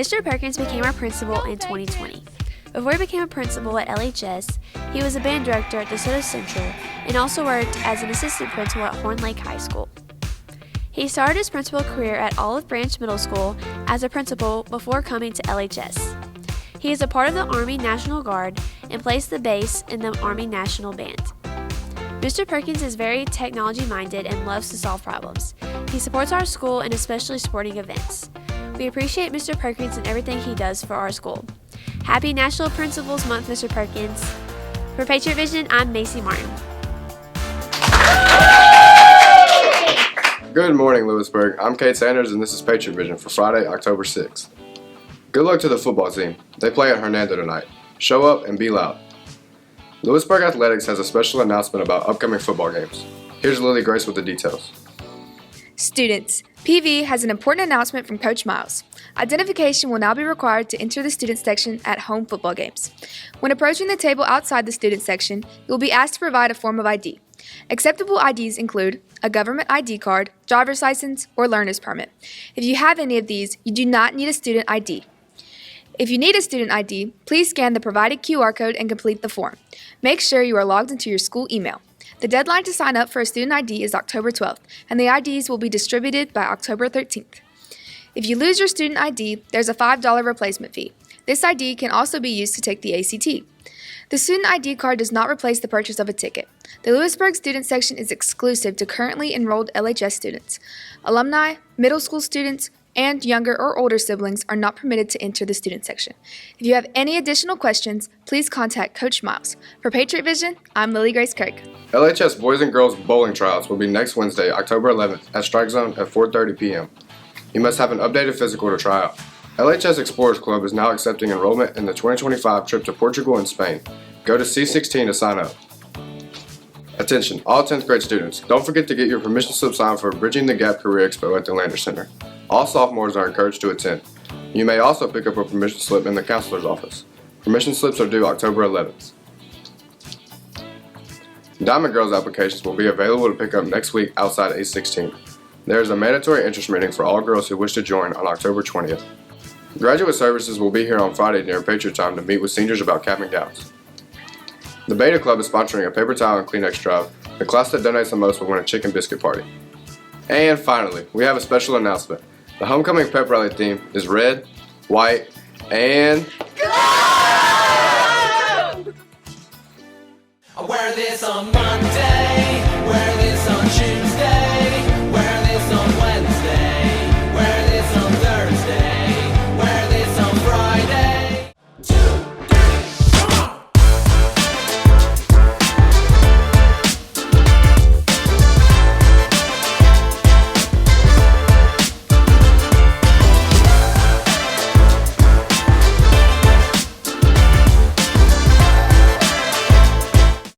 Mr. Perkins became our principal in 2020. Before he became a principal at LHS, he was a band director at DeSoto Central and also worked as an assistant principal at Horn Lake High School. He started his principal career at Olive Branch Middle School as a principal before coming to LHS. He is a part of the Army National Guard and plays the bass in the Army National Band. Mr. Perkins is very technology-minded and loves to solve problems. He supports our school and especially sporting events. We appreciate Mr. Perkins and everything he does for our school. Happy National Principals Month, Mr. Perkins. For Patriot Vision, I'm Macy Martin. Good morning, Lewisburg. I'm Kate Sanders, and this is Patriot Vision for Friday, October 6th. Good luck to the football team. They play at Hernando tonight. Show up and be loud. Lewisburg Athletics has a special announcement about upcoming football games. Here's Lily Grace with the details. Students, PV has an important announcement from Coach Miles. Identification will now be required to enter the student section at home football games. When approaching the table outside the student section, you will be asked to provide a form of ID. Acceptable IDs include a government ID card, driver's license, or learner's permit. If you have any of these, you do not need a student ID. If you need a student ID, please scan the provided QR code and complete the form. Make sure you are logged into your school email. The deadline to sign up for a student ID is October 12th, and the IDs will be distributed by October 13th. If you lose your student ID, there's a $5 replacement fee. This ID can also be used to take the ACT. The student ID card does not replace the purchase of a ticket. The Lewisburg student section is exclusive to currently enrolled LHS students. Alumni, middle school students, and younger or older siblings are not permitted to enter the student section. If you have any additional questions, please contact Coach Miles. For Patriot Vision, I'm Lily Grace Kirk. LHS Boys and Girls Bowling Tryouts will be next Wednesday, October 11th at Strike Zone at 4:30 p.m. You must have an updated physical to try out. LHS Explorers Club is now accepting enrollment in the 2025 trip to Portugal and Spain. Go to C16 to sign up. Attention, all 10th grade students, don't forget to get your permission slip signed for Bridging the Gap Career Expo at the Lander Center. All sophomores are encouraged to attend. You may also pick up a permission slip in the counselor's office. Permission slips are due October 11th. Diamond Girls applications will be available to pick up next week outside A16. There is a mandatory interest meeting for all girls who wish to join on October 20th. Graduate services will be here on Friday during Patriot time to meet with seniors about cap and gowns. The Beta Club is sponsoring a paper towel and Kleenex drive. The class that donates the most will win a chicken biscuit party. And finally, we have a special announcement. The homecoming pep rally theme is red, white, and Go! I wear this on Monday.